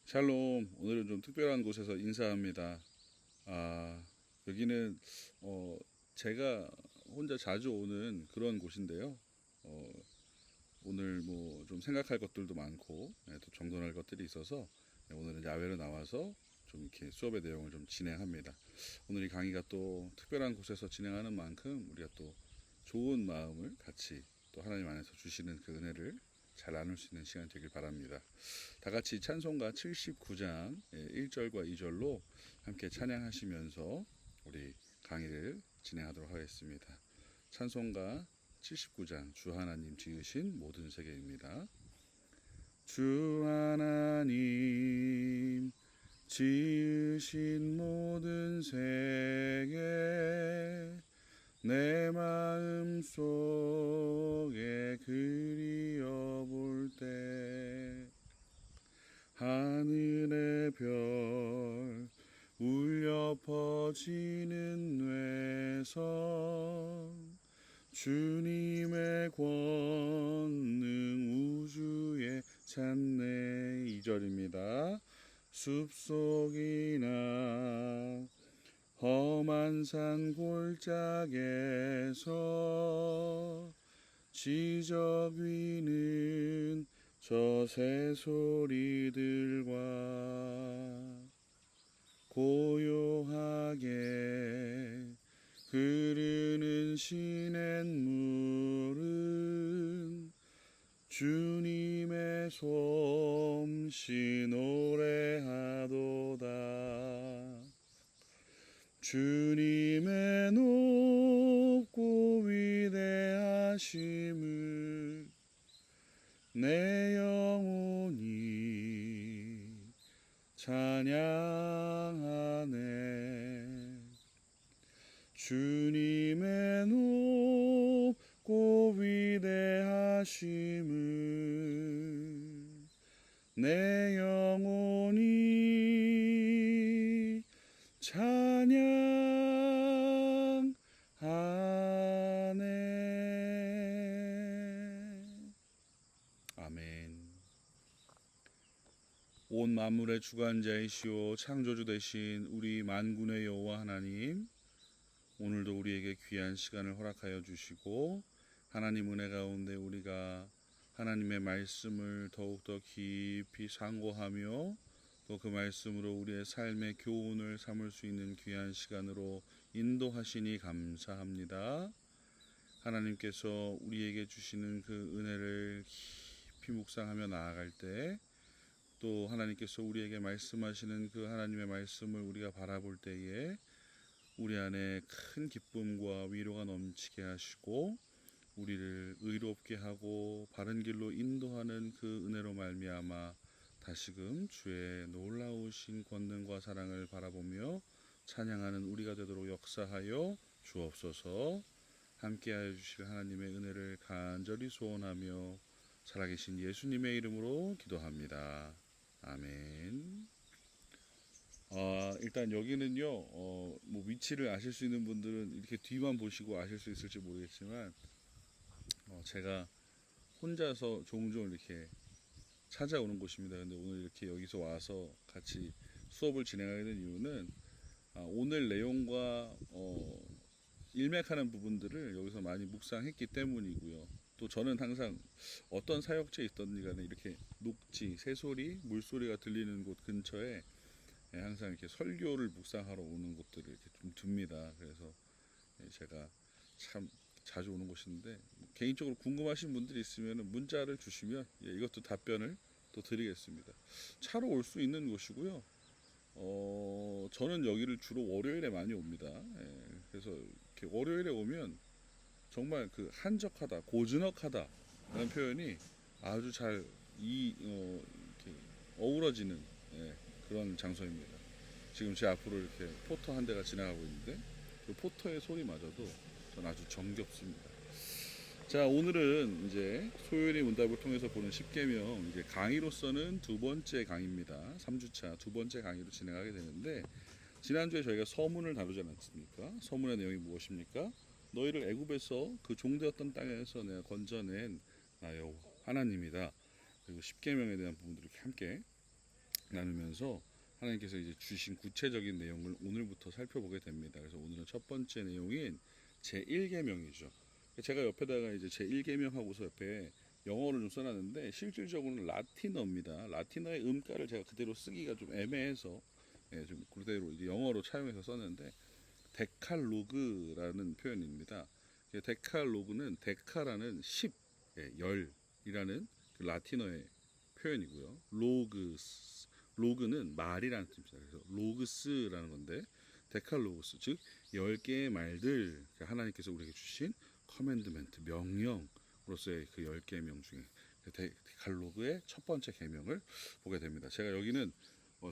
샬롬. 오늘은 좀 특별한 곳에서 인사합니다. 여기는 제가 혼자 자주 오는 그런 곳인데요. 어, 오늘 뭐 좀 생각할 것들도 많고, 또 정돈할 것들이 있어서 오늘은 야외로 나와서 좀 이렇게 수업의 내용을 좀 진행합니다. 오늘 이 강의가 또 특별한 곳에서 진행하는 만큼 우리가 또 좋은 마음을 같이 또 하나님 안에서 주시는 그 은혜를 잘 나눌 수 있는 시간 되길 바랍니다. 다 같이 찬송가 79장 1절과 2절로 함께 찬양하시면서 우리 강의를 진행하도록 하겠습니다. 찬송가 79장 주 하나님 지으신 모든 세계입니다. 주 하나님 지으신 모든 세계 내 마음 속에 그리어 볼 때 하늘의 별 울려 퍼지는 뇌성 주님의 권능 우주에 찬네. 2절입니다. 숲속이나 험한 산 골짜기에서 지적 위는 저 새소리들과 고요하게 흐르는 시냇물은 주님의 솜씨 노래하도다. 주님의 높고 위대하심을 내 영혼이 찬양하네. 주님의 높고 위대하심을 내 영혼이 찬양하네. 아멘. 온 만물의 주관자이시오 창조주 되신 우리 만군의 여호와 하나님, 오늘도 우리에게 귀한 시간을 허락하여 주시고 하나님 은혜 가운데 우리가 하나님의 말씀을 더욱더 깊이 상고하며 또 그 말씀으로 우리의 삶의 교훈을 삼을 수 있는 귀한 시간으로 인도하시니 감사합니다. 하나님께서 우리에게 주시는 그 은혜를 깊이 묵상하며 나아갈 때, 또 하나님께서 우리에게 말씀하시는 그 하나님의 말씀을 우리가 바라볼 때에 우리 안에 큰 기쁨과 위로가 넘치게 하시고 우리를 의롭게 하고 바른 길로 인도하는 그 은혜로 말미암아 다시금 주의 놀라우신 권능과 사랑을 바라보며 찬양하는 우리가 되도록 역사하여 주옵소서. 함께하여 주실 하나님의 은혜를 간절히 소원하며 살아계신 예수님의 이름으로 기도합니다. 아멘. 일단 여기는요, 뭐 위치를 아실 수 있는 분들은 이렇게 뒤만 보시고 아실 수 있을지 모르겠지만, 제가 혼자서 종종 이렇게 찾아오는 곳입니다. 근데 오늘 이렇게 여기서 와서 같이 수업을 진행하게 된 이유는, 오늘 내용과 일맥하는 부분들을 여기서 많이 묵상했기 때문이고요. 또 저는 항상 어떤 사역지에 있던 간에 이렇게 녹지, 새소리, 물소리가 들리는 곳 근처에 항상 이렇게 설교를 묵상하러 오는 곳들을 이렇게 좀 둡니다. 그래서 제가 참 자주 오는 곳인데, 개인적으로 궁금하신 분들이 있으면 문자를 주시면 이것도 답변을 또 드리겠습니다. 차로 올 수 있는 곳이고요. 저는 여기를 주로 월요일에 많이 옵니다. 그래서 이렇게 월요일에 오면 정말 그 한적하다, 고즈넉하다 라는 표현이 아주 잘 이렇게 어우러지는 그런 장소입니다. 지금 제 앞으로 이렇게 포터 한 대가 지나가고 있는데 그 포터의 소리마저도 전 아주 정겹습니다. 자, 오늘은 이제 소요일의 문답을 통해서 보는 십계명 이제 강의로서는 두 번째 강의입니다. 3주차 두 번째 강의로 진행하게 되는데, 지난주에 저희가 서문을 다루지 않았습니까? 서문의 내용이 무엇입니까? 너희를 애굽에서 그 종되었던 땅에서 내가 건져낸 나여 하나님이다. 그리고 십계명에 대한 부분들을 함께 나누면서 하나님께서 이제 주신 구체적인 내용을 오늘부터 살펴보게 됩니다. 그래서 오늘은 첫 번째 내용인 제1계명이죠. 제가 옆에다가 이제 제1계명 하고서 옆에 영어를 좀 써놨는데 실질적으로는 라틴어입니다. 라틴어의 음가를 제가 그대로 쓰기가 좀 애매해서 좀 그대로 이제 영어로 차용해서 썼는데 데칼로그라는 표현입니다. 데칼로그는 데카라는 10, 열이라는 그 라틴어의 표현이고요. 로그는 말이라는 뜻입니다. 그래서 로그스라는 건데 데칼로그스 즉 10개의 말들 하나님께서 우리에게 주신 커맨드멘트 명령으로서의 그 10개의 명 중에 데칼로그의 첫 번째 계명을 보게 됩니다. 제가 여기는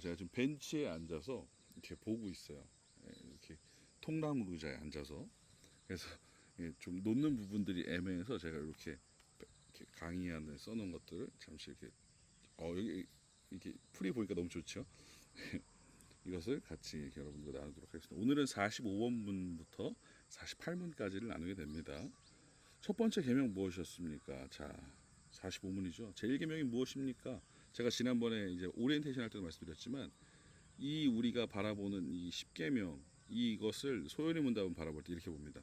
제가 좀 벤치에 앉아서 이렇게 보고 있어요. 이렇게 통나무 의자에 앉아서 그래서 좀 놓는 부분들이 애매해서 제가 이렇게 강의안에 써놓은 것들을 잠시 이렇게 여기 이렇게 풀이 보니까 너무 좋죠. 이것을 같이 이렇게 여러분들과 나누도록 하겠습니다. 오늘은 45번부터 48문까지를 나누게 됩니다. 첫 번째 계명 무엇이었습니까? 자, 45문이죠. 제1계명이 무엇입니까? 제가 지난번에 이제 오리엔테이션 할 때도 말씀드렸지만 이 우리가 바라보는 이 10계명 이것을 소요리 문답은 바라볼 때 이렇게 봅니다.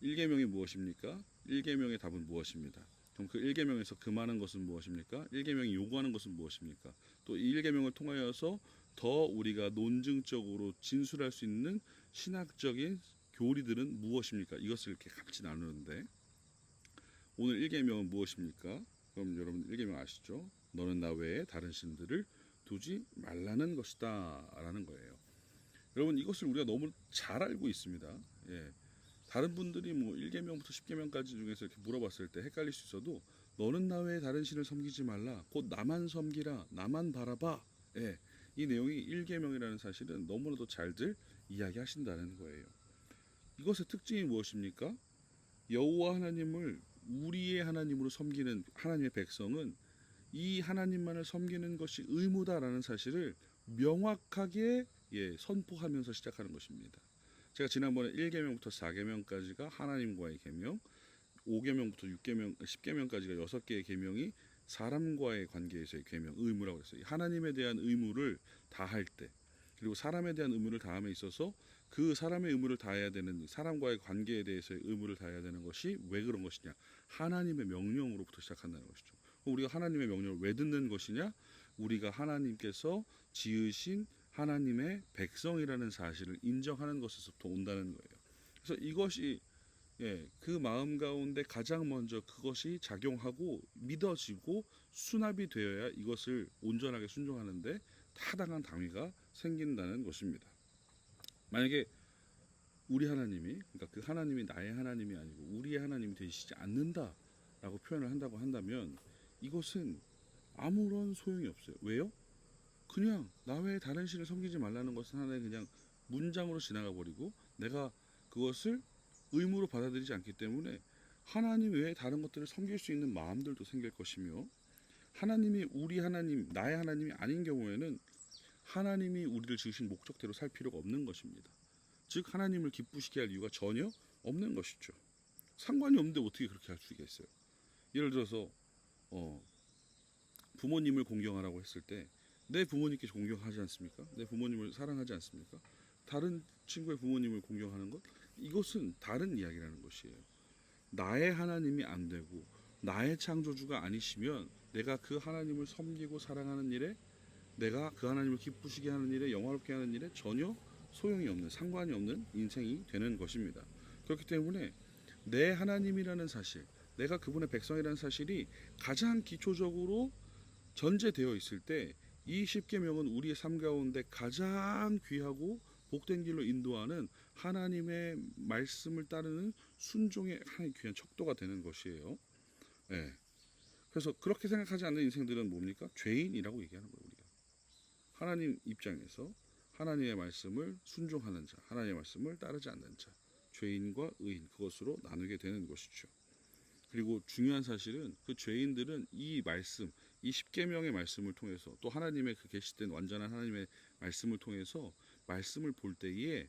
1계명이 무엇입니까? 1계명의 답은 무엇입니다. 그럼 그 1계명에서 금하는 것은 무엇입니까? 1계명이 요구하는 것은 무엇입니까? 또 이 1계명을 통하여서 더 우리가 논증적으로 진술할 수 있는 신학적인 교리들은 무엇입니까? 이것을 이렇게 같이 나누는데 오늘 1계명은 무엇입니까? 그럼 여러분 1계명 아시죠? 너는 나 외에 다른 신들을 두지 말라는 것이다 라는 거예요. 여러분 이것을 우리가 너무 잘 알고 있습니다. 다른 분들이 뭐 1계명부터 10계명까지 중에서 이렇게 물어봤을 때 헷갈릴 수 있어도 너는 나 외에 다른 신을 섬기지 말라. 곧 나만 섬기라. 나만 바라봐. 이 내용이 1계명이라는 사실은 너무나도 잘들 이야기하신다는 거예요. 이것의 특징이 무엇입니까? 여호와 하나님을 우리의 하나님으로 섬기는 하나님의 백성은 이 하나님만을 섬기는 것이 의무다라는 사실을 명확하게 선포하면서 시작하는 것입니다. 제가 지난번에 1계명부터 4계명까지가 하나님과의 계명, 5계명부터 6계명, 10계명까지가 6개의 계명이 사람과의 관계에서의 계명, 의무라고 했어요. 하나님에 대한 의무를 다할 때, 그리고 사람에 대한 의무를 다함에 있어서 그 사람의 의무를 다해야 되는 사람과의 관계에 대해서의 의무를 다해야 되는 것이 왜 그런 것이냐? 하나님의 명령으로부터 시작한다는 것이죠. 우리가 하나님의 명령을 왜 듣는 것이냐? 우리가 하나님께서 지으신 하나님의 백성이라는 사실을 인정하는 것에서부터 온다는 거예요. 그래서 이것이 그 마음 가운데 가장 먼저 그것이 작용하고 믿어지고 수납이 되어야 이것을 온전하게 순종하는데 타당한 당위가 생긴다는 것입니다. 만약에 우리 하나님이 그러니까 그 하나님이 나의 하나님이 아니고 우리의 하나님이 되시지 않는다라고 표현을 한다고 한다면 이것은 아무런 소용이 없어요. 왜요? 그냥 나 외에 다른 신을 섬기지 말라는 것은 하나의 그냥 문장으로 지나가 버리고 내가 그것을 의무로 받아들이지 않기 때문에 하나님 외에 다른 것들을 섬길 수 있는 마음들도 생길 것이며 하나님이 우리 하나님, 나의 하나님이 아닌 경우에는 하나님이 우리를 지으신 목적대로 살 필요가 없는 것입니다. 즉 하나님을 기쁘시게 할 이유가 전혀 없는 것이죠. 상관이 없는데 어떻게 그렇게 할 수 있겠어요? 예를 들어서 부모님을 공경하라고 했을 때 내 부모님께 공경하지 않습니까? 내 부모님을 사랑하지 않습니까? 다른 친구의 부모님을 공경하는 것 이것은 다른 이야기라는 것이에요. 나의 하나님이 안 되고 나의 창조주가 아니시면 내가 그 하나님을 섬기고 사랑하는 일에 내가 그 하나님을 기쁘시게 하는 일에 영화롭게 하는 일에 전혀 소용이 없는 상관이 없는 인생이 되는 것입니다. 그렇기 때문에 내 하나님이라는 사실 내가 그분의 백성이라는 사실이 가장 기초적으로 전제되어 있을 때 이 10계명은 우리의 삶 가운데 가장 귀하고 복된 길로 인도하는 하나님의 말씀을 따르는 순종의 하나의 귀한 척도가 되는 것이에요. 그래서 그렇게 생각하지 않는 인생들은 뭡니까? 죄인이라고 얘기하는 거예요. 우리가 하나님 입장에서 하나님의 말씀을 순종하는 자, 하나님의 말씀을 따르지 않는 자, 죄인과 의인 그것으로 나누게 되는 것이죠. 그리고 중요한 사실은 그 죄인들은 이 말씀, 이 10계명의 말씀을 통해서 또 하나님의 그 계시된 완전한 하나님의 말씀을 통해서 말씀을 볼 때에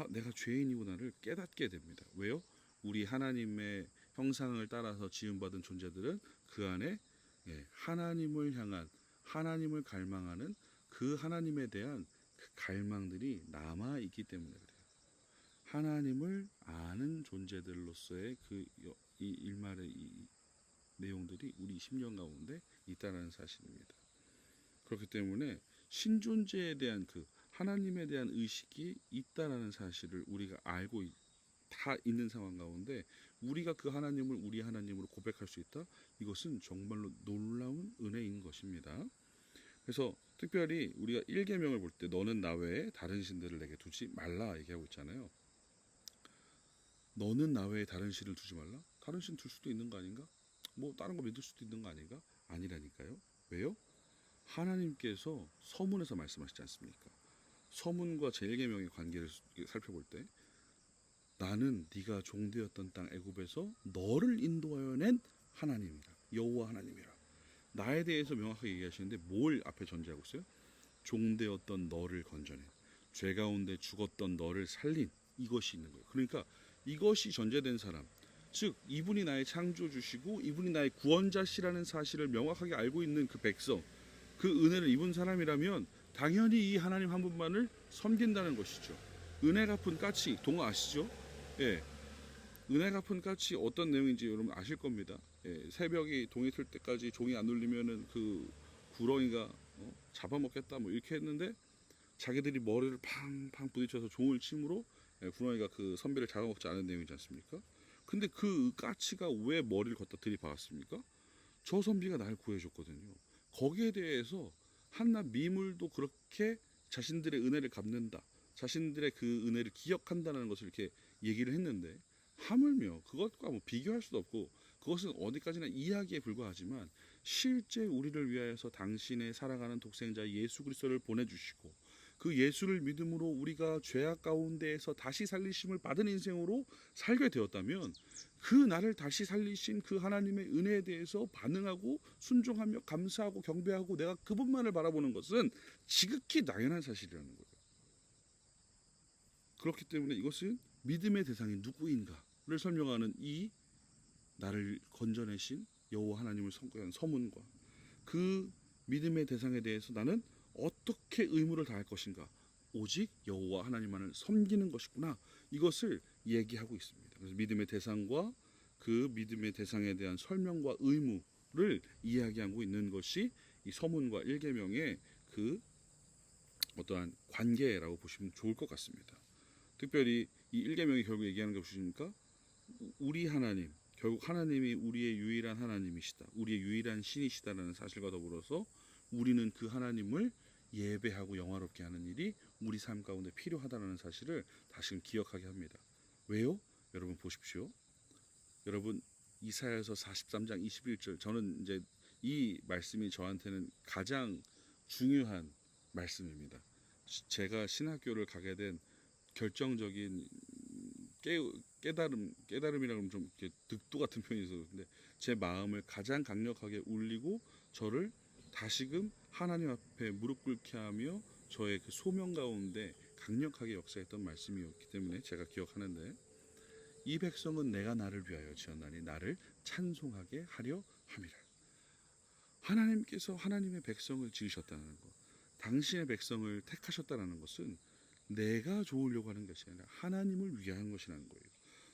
내가 죄인이구나를 깨닫게 됩니다. 왜요? 우리 하나님의 형상을 따라서 지음받은 존재들은 그 안에 하나님을 향한 하나님을 갈망하는 그 하나님에 대한 그 갈망들이 남아 있기 때문에 그래요. 하나님을 아는 존재들로서의 이 일말의 이 내용들이 우리 심령 가운데 있다는 사실입니다. 그렇기 때문에 신존재에 대한 그 하나님에 대한 의식이 있다라는 사실을 우리가 알고 다 있는 상황 가운데 우리가 그 하나님을 우리 하나님으로 고백할 수 있다. 이것은 정말로 놀라운 은혜인 것입니다. 그래서 특별히 우리가 1계명을 볼 때 너는 나 외에 다른 신들을 내게 두지 말라 얘기하고 있잖아요. 너는 나 외에 다른 신을 두지 말라? 다른 신 둘 수도 있는 거 아닌가? 뭐 다른 거 믿을 수도 있는 거 아닌가? 아니라니까요. 왜요? 하나님께서 서문에서 말씀하시지 않습니까? 서문과 제1계명의 관계를 살펴볼 때 나는 네가 종되었던 땅 애굽에서 너를 인도하여 낸 하나님이라. 여호와 하나님이라. 나에 대해서 명확하게 얘기하시는데 뭘 앞에 전제하고 있어요? 종되었던 너를 건져낸, 죄 가운데 죽었던 너를 살린, 이것이 있는 거예요. 그러니까 이것이 전제된 사람, 즉 이분이 나의 창조주시고 이분이 나의 구원자시라는 사실을 명확하게 알고 있는 그 백성, 그 은혜를 입은 사람이라면 당연히 이 하나님 한 분만을 섬긴다는 것이죠. 은혜 갚은 까치 동화 아시죠? 예, 은혜 갚은 까치 어떤 내용인지 여러분 아실 겁니다. 예, 새벽이 동이 틀 때까지 종이 안 울리면은 그 구렁이가 잡아먹겠다 뭐 이렇게 했는데 자기들이 머리를 팡팡 부딪혀서 종을 침으로 구렁이가 그 선비를 잡아먹지 않은 내용이지 않습니까? 근데 그 까치가 왜 머리를 걷다 들이박았습니까? 저 선비가 날 구해줬거든요. 거기에 대해서 한낱 미물도 그렇게 자신들의 은혜를 갚는다, 자신들의 그 은혜를 기억한다는 것을 이렇게 얘기를 했는데 하물며 그것과 뭐 비교할 수도 없고 그것은 어디까지나 이야기에 불과하지만 실제 우리를 위하여서 당신의 사랑하는 독생자 예수 그리스도를 보내주시고 그 예수를 믿음으로 우리가 죄악 가운데에서 다시 살리심을 받은 인생으로 살게 되었다면 그 나를 다시 살리신 그 하나님의 은혜에 대해서 반응하고 순종하며 감사하고 경배하고 내가 그분만을 바라보는 것은 지극히 당연한 사실이라는 거예요. 그렇기 때문에 이것은 믿음의 대상이 누구인가를 설명하는 이 나를 건져내신 여호와 하나님을 선포한 서문과 그 믿음의 대상에 대해서 나는 어떻게 의무를 다할 것인가, 오직 여호와 하나님만을 섬기는 것이구나, 이것을 얘기하고 있습니다. 그래서 믿음의 대상과 그 믿음의 대상에 대한 설명과 의무를 이야기하고 있는 것이 이 서문과 1계명의 그 어떠한 관계라고 보시면 좋을 것 같습니다. 특별히 이 1계명이 결국 얘기하는 게 무엇입니까? 우리 하나님, 결국 하나님이 우리의 유일한 하나님이시다, 우리의 유일한 신이시다라는 사실과 더불어서 우리는 그 하나님을 예배하고 영화롭게 하는 일이 우리 삶 가운데 필요하다는 사실을 다시금 기억하게 합니다. 왜요? 여러분 보십시오. 여러분 이사야서 43장 21절, 저는 이제 이 말씀이 저한테는 가장 중요한 말씀입니다. 제가 신학교를 가게 된 결정적인 깨달음이라고 하면 좀 이렇게 득도 같은 표현이 있어서 근데 제 마음을 가장 강력하게 울리고 저를 다시금 하나님 앞에 무릎 꿇게 하며 저의 그 소명 가운데 강력하게 역사했던 말씀이었기 때문에 제가 기억하는데, 이 백성은 내가 나를 위하여 지었나니 나를 찬송하게 하려 함이라. 하나님께서 하나님의 백성을 지으셨다는 것, 당신의 백성을 택하셨다는 것은 내가 좋으려고 하는 것이 아니라 하나님을 위한 것이라는 거예요.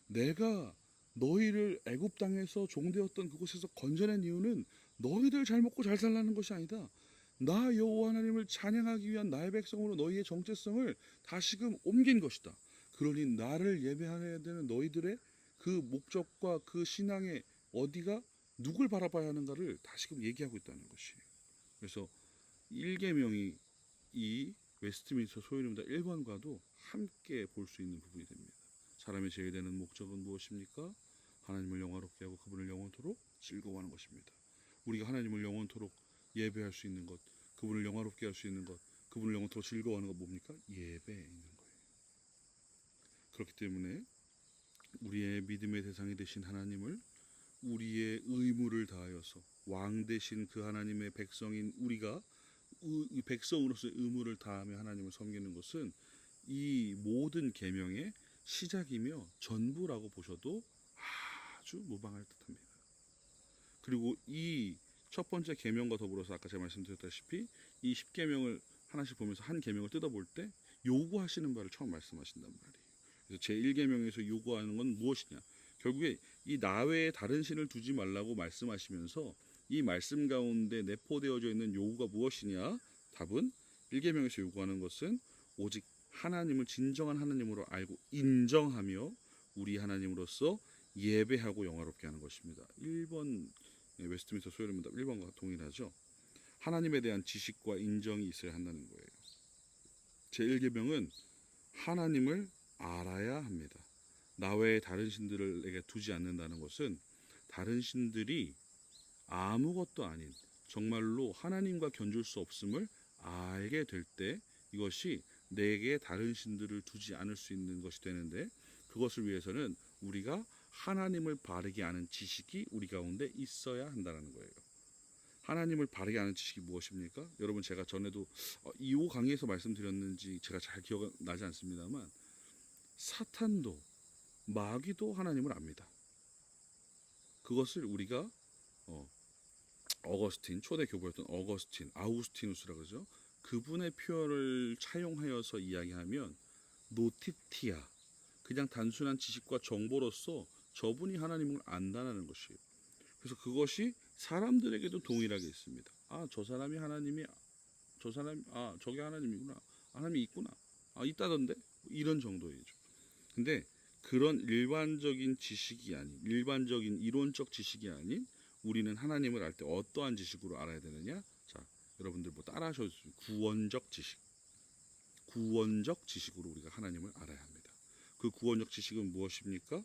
내가 너희를 애굽 땅에서 종되었던 그곳에서 건져낸 이유는 너희들 잘 먹고 잘 살라는 것이 아니다. 나 여호와 하나님을 찬양하기 위한 나의 백성으로 너희의 정체성을 다시금 옮긴 것이다. 그러니 나를 예배해야 되는 너희들의 그 목적과 그 신앙의 어디가 누굴 바라봐야 하는가를 다시금 얘기하고 있다는 것이에요. 그래서 1계명이 이 웨스트민스터 소유림다 1권과도 함께 볼 수 있는 부분이 됩니다. 사람의 제일 되는 목적은 무엇입니까? 하나님을 영화롭게 하고 그분을 영원토록 즐거워하는 것입니다. 우리가 하나님을 영원토록 예배할 수 있는 것, 그분을 영화롭게 할 수 있는 것, 그분을 영원토록 즐거워하는 것 뭡니까? 예배에 있는 거예요. 그렇기 때문에 우리의 믿음의 대상이 되신 하나님을 우리의 의무를 다하여서 왕 되신 그 하나님의 백성인 우리가 이 백성으로서의 의무를 다하며 하나님을 섬기는 것은 이 모든 계명의 시작이며 전부라고 보셔도 아주 무방할 듯합니다. 그리고 이 첫 번째 계명과 더불어서 아까 제가 말씀드렸다시피 이 10계명을 하나씩 보면서 한 계명을 뜯어볼 때 요구하시는 바를 처음 말씀하신단 말이에요. 그래서 제1계명에서 요구하는 건 무엇이냐? 결국에 이 나 외에 다른 신을 두지 말라고 말씀하시면서 이 말씀 가운데 내포되어져 있는 요구가 무엇이냐? 답은 1계명에서 요구하는 것은 오직 하나님을 진정한 하나님으로 알고 인정하며 우리 하나님으로서 예배하고 영화롭게 하는 것입니다. 1번 웨스트민스터 소요문답 1번과 동일하죠. 하나님에 대한 지식과 인정이 있어야 한다는 거예요. 제1계명은 하나님을 알아야 합니다. 나 외에 다른 신들을 내게 두지 않는다는 것은 다른 신들이 아무것도 아닌 정말로 하나님과 견줄 수 없음을 알게 될 때 이것이 내게 다른 신들을 두지 않을 수 있는 것이 되는데 그것을 위해서는 우리가 하나님을 바르게 아는 지식이 우리 가운데 있어야 한다는 거예요. 하나님을 바르게 아는 지식이 무엇입니까? 여러분 제가 전에도 2호 강의에서 말씀드렸는지 제가 잘 기억나지 않습니다만 사탄도 마귀도 하나님을 압니다. 그것을 우리가 어거스틴 초대 교부였던 어거스틴 아우구스티누스라고 그러죠. 그분의 표현을 차용하여서 이야기하면 노티티아 그냥 단순한 지식과 정보로서 저분이 하나님을 안다는 것이에요. 그래서 그것이 사람들에게도 동일하게 있습니다. 저 사람이 하나님이 저게 하나님이구나. 하나님이 있구나. 있다던데 이런 정도이죠. 근데 그런 일반적인 지식이 아닌 일반적인 이론적 지식이 아닌 우리는 하나님을 알 때 어떠한 지식으로 알아야 되느냐? 자, 여러분들 뭐 따라 하셔도 구원적 지식. 구원적 지식으로 우리가 하나님을 알아야 합니다. 그 구원적 지식은 무엇입니까?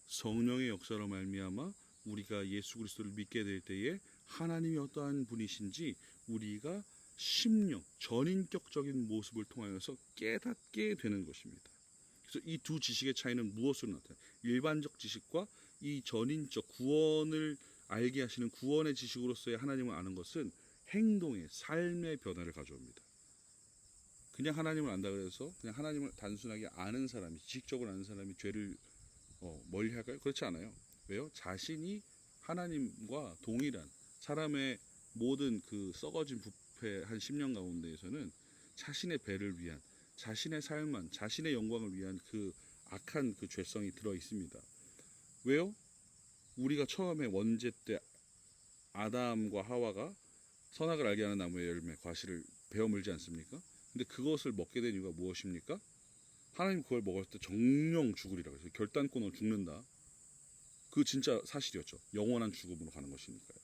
성령의 역사로 말미암아 우리가 예수 그리스도를 믿게 될 때에 하나님이 어떠한 분이신지 우리가 심령, 전인격적인 모습을 통하여서 깨닫게 되는 것입니다. 그래서 이 두 지식의 차이는 무엇으로 나타나요? 일반적 지식과 이 전인적 구원을 알게 하시는 구원의 지식으로서의 하나님을 아는 것은 행동의 삶의 변화를 가져옵니다. 그냥 하나님을 안다 그래서 그냥 하나님을 단순하게 아는 사람이 지식적으로 아는 사람이 죄를 멀리할까요? 그렇지 않아요. 왜요? 자신이 하나님과 동일한 사람의 모든 그 썩어진 부패 한 10년 가운데에서는 자신의 배를 위한 자신의 삶만 자신의 영광을 위한 그 악한 그 죄성이 들어 있습니다. 왜요? 우리가 처음에 원죄 때 아담과 하와가 선악을 알게 하는 나무의 열매 과실을 베어 물지 않습니까? 근데 그것을 먹게 된 이유가 무엇입니까? 하나님 그걸 먹을 때 정령 죽으리라고 해서 결단권으로 죽는다. 그 진짜 사실이었죠. 영원한 죽음으로 가는 것이니까요.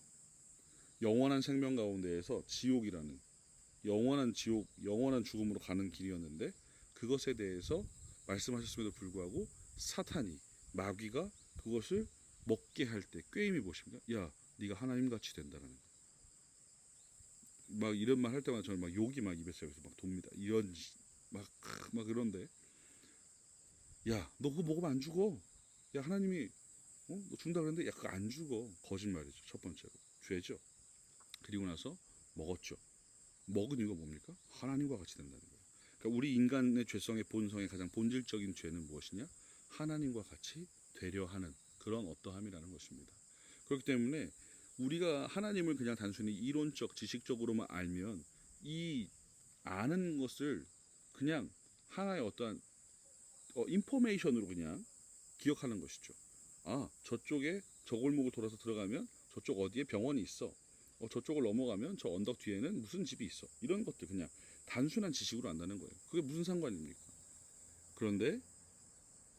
영원한 생명 가운데에서 지옥이라는 영원한 지옥, 영원한 죽음으로 가는 길이었는데 그것에 대해서 말씀하셨음에도 불구하고 사탄이 마귀가 그것을 먹게 할 때 꾀임이 무엇입니까? 야, 네가 하나님같이 된다라는 거예요. 막 이런 말 할 때마다 저는 막 욕이 막 입에서 막 돕니다. 이런 막 그런데 야, 너 그거 먹으면 안 죽어. 야, 하나님이 너 죽는다 그랬는데 야, 그거 안 죽어. 거짓말이죠. 첫 번째로 죄죠. 그리고 나서 먹었죠. 먹은 이유가 뭡니까? 하나님과 같이 된다는 거예요. 그러니까 우리 인간의 죄성의 본성의 가장 본질적인 죄는 무엇이냐? 하나님과 같이 되려 하는 그런 어떠함이라는 것입니다. 그렇기 때문에 우리가 하나님을 그냥 단순히 이론적, 지식적으로만 알면 이 아는 것을 그냥 하나의 어떠한 인포메이션으로 그냥 기억하는 것이죠. 저쪽에 저 골목을 돌아서 들어가면 저쪽 어디에 병원이 있어. 저쪽을 넘어가면 저 언덕 뒤에는 무슨 집이 있어. 이런 것들 그냥 단순한 지식으로 안다는 거예요. 그게 무슨 상관입니까? 그런데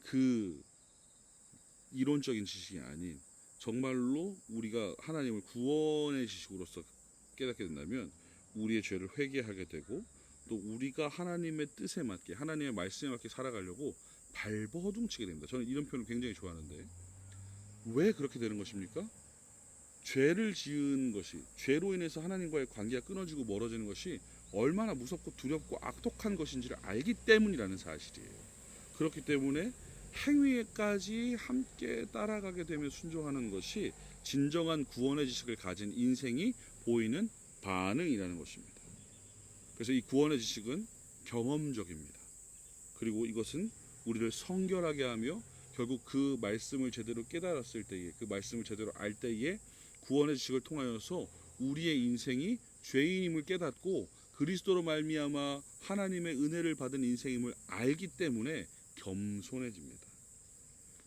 그 이론적인 지식이 아닌 정말로 우리가 하나님을 구원의 지식으로서 깨닫게 된다면 우리의 죄를 회개하게 되고 또 우리가 하나님의 뜻에 맞게 하나님의 말씀에 맞게 살아가려고 발버둥치게 됩니다. 저는 이런 표현을 굉장히 좋아하는데 왜 그렇게 되는 것입니까? 죄를 지은 것이 죄로 인해서 하나님과의 관계가 끊어지고 멀어지는 것이 얼마나 무섭고 두렵고 악독한 것인지를 알기 때문이라는 사실이에요. 그렇기 때문에 행위에까지 함께 따라가게 되며 순종하는 것이 진정한 구원의 지식을 가진 인생이 보이는 반응이라는 것입니다. 그래서 이 구원의 지식은 경험적입니다. 그리고 이것은 우리를 성결하게 하며 결국 그 말씀을 제대로 깨달았을 때에 그 말씀을 제대로 알 때에 구원의 지식을 통하여서 우리의 인생이 죄인임을 깨닫고 그리스도로 말미암아 하나님의 은혜를 받은 인생임을 알기 때문에 겸손해집니다.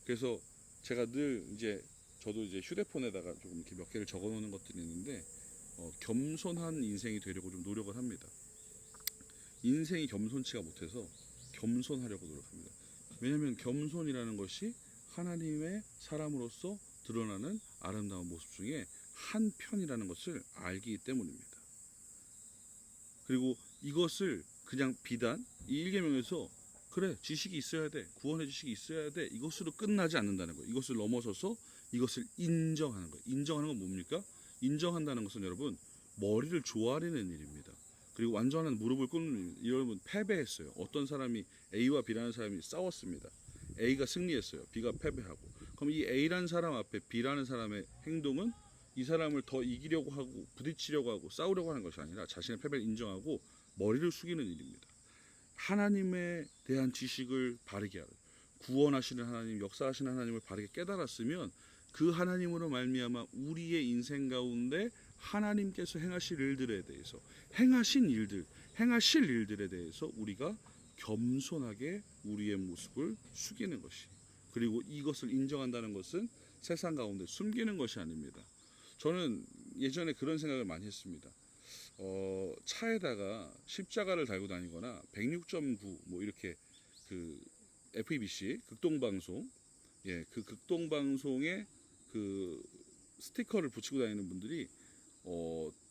그래서 제가 늘 이제 저도 이제 휴대폰에다가 조금 이렇게 몇 개를 적어 놓는 것들이 있는데 겸손한 인생이 되려고 좀 노력을 합니다. 인생이 겸손치가 못해서 겸손하려고 노력합니다. 왜냐하면 겸손이라는 것이 하나님의 사람으로서 드러나는 아름다운 모습 중에 한 편이라는 것을 알기 때문입니다. 그리고 이것을 그냥 비단 이 일계명에서 그래 지식이 있어야 돼, 구원의 지식이 있어야 돼, 이것으로 끝나지 않는다는 거예요. 이것을 넘어서서 이것을 인정하는 거예요. 인정하는 건 뭡니까? 인정한다는 것은 여러분 머리를 조아리는 일입니다. 그리고 완전한 무릎을 꿇는 일. 여러분 패배했어요. 어떤 사람이 A와 B라는 사람이 싸웠습니다. A가 승리했어요. B가 패배하고. 그럼 이 A라는 사람 앞에 B라는 사람의 행동은 이 사람을 더 이기려고 하고 부딪히려고 하고 싸우려고 하는 것이 아니라 자신의 패배를 인정하고 머리를 숙이는 일입니다. 하나님에 대한 지식을 바르게 하는, 구원하시는 하나님, 역사하시는 하나님을 바르게 깨달았으면 그 하나님으로 말미암아 우리의 인생 가운데 하나님께서 행하실 일들에 대해서, 행하신 일들, 행하실 일들에 대해서 우리가 겸손하게 우리의 모습을 숙이는 것이, 그리고 이것을 인정한다는 것은 세상 가운데 숨기는 것이 아닙니다. 저는 예전에 그런 생각을 많이 했습니다. 차에다가 십자가를 달고 다니거나 106.9 뭐 이렇게 그 FEBC 극동방송, 예, 그 극동방송에 그 스티커를 붙이고 다니는 분들이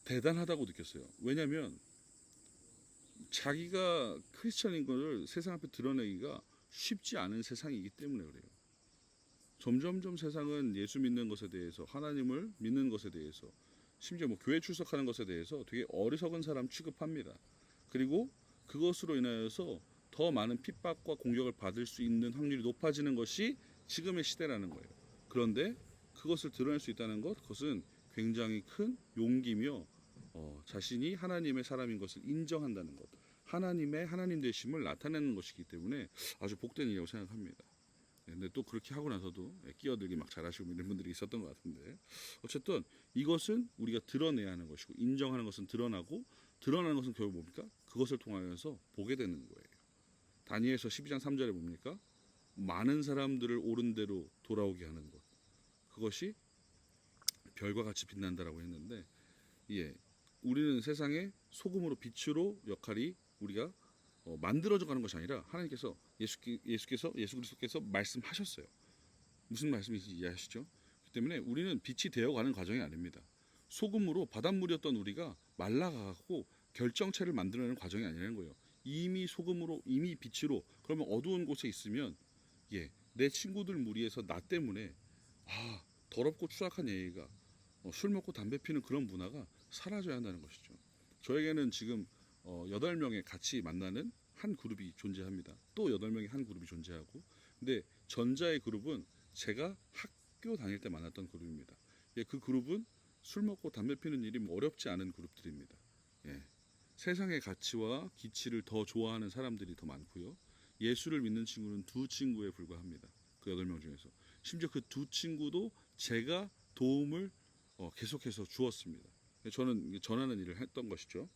대단하다고 느꼈어요. 왜냐하면 자기가 크리스천인 것을 세상 앞에 드러내기가 쉽지 않은 세상이기 때문에 그래요. 점점점 세상은 예수 믿는 것에 대해서, 하나님을 믿는 것에 대해서, 심지어 뭐 교회 출석하는 것에 대해서 되게 어리석은 사람 취급합니다. 그리고 그것으로 인하여서 더 많은 핍박과 공격을 받을 수 있는 확률이 높아지는 것이 지금의 시대라는 거예요. 그런데 그것을 드러낼 수 있다는 것, 그것은 굉장히 큰 용기며 자신이 하나님의 사람인 것을 인정한다는 것, 하나님의 하나님 되심을 나타내는 것이기 때문에 아주 복된 일이라고 생각합니다. 근데 또 그렇게 하고 나서도 끼어들기 막 잘하시고 이런 분들이 있었던 것 같은데, 어쨌든 이것은 우리가 드러내야 하는 것이고, 인정하는 것은 드러나고, 드러나는 것은 결국 뭡니까? 그것을 통하여서 보게 되는 거예요. 다니엘서 12장 3절에 뭡니까? 많은 사람들을 옳은 대로 돌아오게 하는 것, 그것이 별과 같이 빛난다라고 했는데, 예, 우리는 세상의 소금으로 빛으로 역할이 우리가 만들어져 가는 것이 아니라 하나님께서 예수 그리스도께서 말씀하셨어요. 무슨 말씀인지 이해하시죠? 그렇기 때문에 우리는 빛이 되어가는 과정이 아닙니다. 소금으로 바닷물이었던 우리가 말라가고 결정체를 만들어내는 과정이 아니라는 거예요. 이미 소금으로, 이미 빛으로, 그러면 어두운 곳에 있으면 내 친구들 무리에서 나 때문에 더럽고 추악한 얘기가, 술 먹고 담배 피는 그런 문화가 사라져야 한다는 것이죠. 저에게는 지금 8명의 같이 만나는 한 그룹이 존재합니다. 또 8명의 한 그룹이 존재하고, 근데 전자의 그룹은 제가 학교 다닐 때 만났던 그룹입니다. 그 그룹은 술 먹고 담배 피는 일이 어렵지 않은 그룹들입니다. 세상의 가치와 기치를 더 좋아하는 사람들이 더 많고요. 예수를 믿는 친구는 2친구에 불과합니다. 그 8명 중에서. 심지어 그 2친구도 제가 도움을 계속해서 주었습니다. 저는 전하는 일을 했던 것이죠.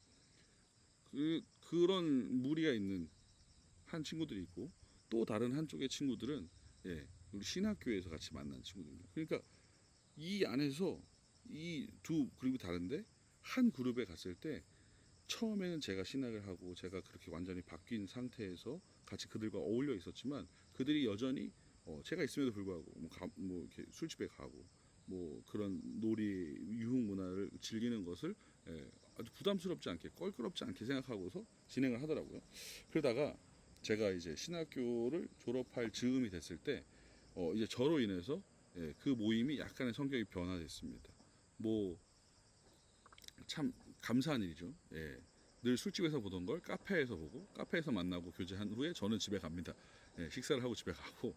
그런 무리가 있는 한 친구들이 있고, 또 다른 한쪽의 친구들은 우리 신학교에서 같이 만난 친구들입니다. 그러니까 이 안에서 이 두 그룹이 다른데, 한 그룹에 갔을 때 처음에는 제가 신학을 하고 제가 그렇게 완전히 바뀐 상태에서 같이 그들과 어울려 있었지만, 그들이 여전히 제가 있음에도 불구하고 뭐 이렇게 술집에 가고 뭐 그런 놀이 유흥 문화를 즐기는 것을 아주 부담스럽지 않게, 껄끄럽지 않게 생각하고서 진행을 하더라고요. 그러다가 제가 이제 신학교를 졸업할 즈음이 됐을 때 이제 저로 인해서 그 모임이 약간의 성격이 변화됐습니다. 뭐 참 감사한 일이죠. 늘 술집에서 보던 걸 카페에서 보고, 카페에서 만나고 교제한 후에 저는 집에 갑니다. 식사를 하고 집에 가고,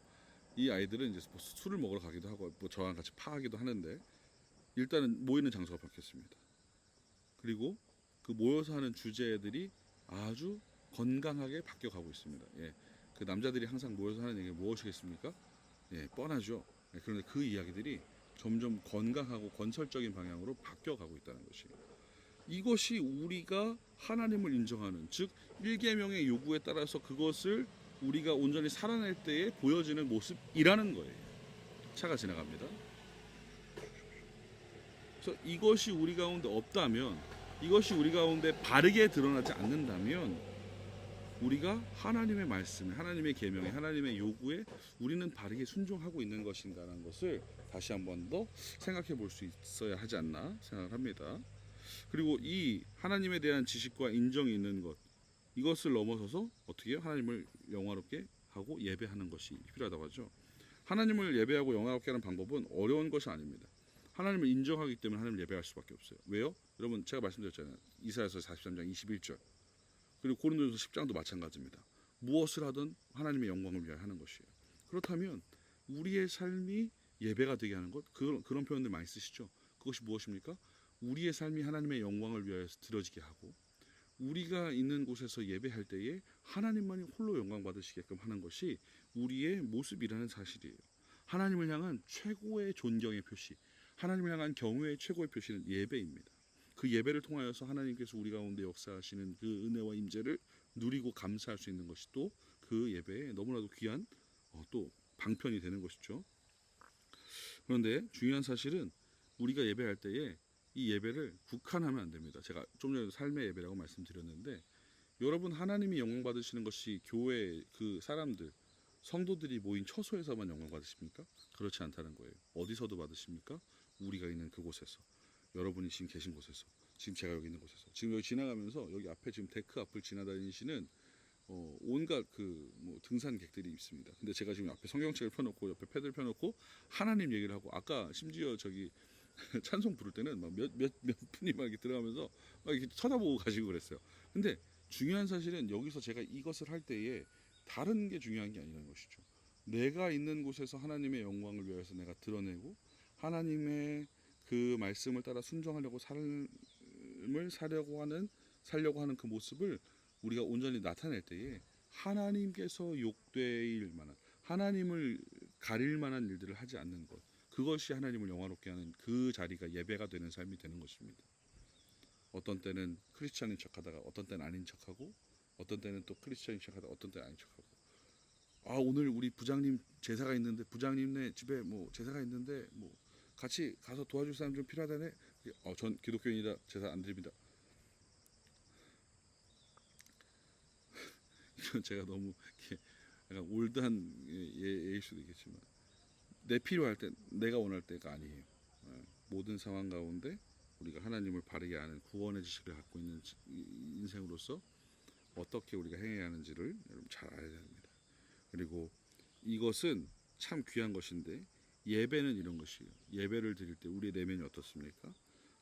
이 아이들은 이제 뭐 술을 먹으러 가기도 하고 뭐 저랑 같이 파하기도 하는데, 일단은 모이는 장소가 바뀌었습니다. 그리고 그 모여서 하는 주제들이 아주 건강하게 바뀌어가고 있습니다. 그 남자들이 항상 모여서 하는 얘기가 무엇이겠습니까? 뻔하죠. 그런데 그 이야기들이 점점 건강하고 건설적인 방향으로 바뀌어가고 있다는 것이, 이것이 우리가 하나님을 인정하는, 즉 1계명의 요구에 따라서 그것을 우리가 온전히 살아낼 때에 보여지는 모습이라는 거예요. 차가 지나갑니다. 그래서 이것이 우리 가운데 없다면, 이것이 우리 가운데 바르게 드러나지 않는다면 우리가 하나님의 말씀에, 하나님의 계명에, 하나님의 요구에 우리는 바르게 순종하고 있는 것인가라는 것을 다시 한 번 더 생각해 볼 수 있어야 하지 않나 생각을 합니다. 그리고 이 하나님에 대한 지식과 인정이 있는 것, 이것을 넘어서서 어떻게 해요? 하나님을 영화롭게 하고 예배하는 것이 필요하다고 하죠. 하나님을 예배하고 영화롭게 하는 방법은 어려운 것이 아닙니다. 하나님을 인정하기 때문에 하나님을 예배할 수밖에 없어요. 왜요? 여러분, 제가 말씀드렸잖아요. 이사야서 43장 21절, 그리고 고린도전서 10장도 마찬가지입니다. 무엇을 하든 하나님의 영광을 위하여 하는 것이에요. 그렇다면 우리의 삶이 예배가 되게 하는 것, 그런 표현들 많이 쓰시죠. 그것이 무엇입니까? 우리의 삶이 하나님의 영광을 위하여 드려지게 하고, 우리가 있는 곳에서 예배할 때에 하나님만이 홀로 영광 받으시게끔 하는 것이 우리의 모습이라는 사실이에요. 하나님을 향한 최고의 존경의 표시, 하나님을 향한 경외의 최고의 표시는 예배입니다. 그 예배를 통하여서 하나님께서 우리 가운데 역사하시는 그 은혜와 임재를 누리고 감사할 수 있는 것이 또 그 예배에 너무나도 귀한 또 방편이 되는 것이죠. 그런데 중요한 사실은 우리가 예배할 때에 이 예배를 국한하면 안 됩니다. 제가 좀 전에 삶의 예배라고 말씀드렸는데, 여러분, 하나님이 영광 받으시는 것이 교회 그 사람들, 성도들이 모인 처소에서만 영광 받으십니까? 그렇지 않다는 거예요. 어디서도 받으십니까? 우리가 있는 그곳에서, 여러분이 지금 계신 곳에서, 지금 제가 여기 있는 곳에서, 지금 여기 지나가면서 여기 앞에 지금 데크 앞을 지나다니시는 온갖 뭐 등산객들이 있습니다. 근데 제가 지금 앞에 성경책을 펴놓고 옆에 패드를 펴놓고 하나님 얘기를 하고, 아까 심지어 저기 찬송 부를 때는 막 몇 분이 막 이렇게 들어가면서 막 이렇게 쳐다보고 가시고 그랬어요. 근데 중요한 사실은 여기서 제가 이것을 할 때에 다른 게 중요한 게 아니라는 것이죠. 내가 있는 곳에서 하나님의 영광을 위해서 내가 드러내고 하나님의 그 말씀을 따라 순종하려고 삶을 살려고 하는 그 모습을 우리가 온전히 나타낼 때에 하나님께서 욕되일 만한, 하나님을 가릴 만한 일들을 하지 않는 것, 그것이 하나님을 영화롭게 하는 그 자리가 예배가 되는 삶이 되는 것입니다. 어떤 때는 크리스찬인 척하다가 어떤 때는 아닌 척하고, 어떤 때는 또 크리스찬인 척하다가 어떤 때는 아닌 척하고, 오늘 우리 부장님 제사가 있는데, 부장님네 집에 뭐 제사가 있는데 뭐 같이 가서 도와줄 사람 좀 필요하다네. 전 기독교인이다, 제사 안 드립니다. 이건 제가 너무 약간 올드한 예일 수도 있겠지만, 내 필요할 때, 내가 원할 때가 아니에요. 모든 상황 가운데 우리가 하나님을 바르게 아는 구원의 지식을 갖고 있는 인생으로서 어떻게 우리가 행해야 하는지를 여러분 잘 알아야 됩니다. 그리고 이것은 참 귀한 것인데, 예배는 이런 것이에요. 예배를 드릴 때 우리의 내면이 어떻습니까?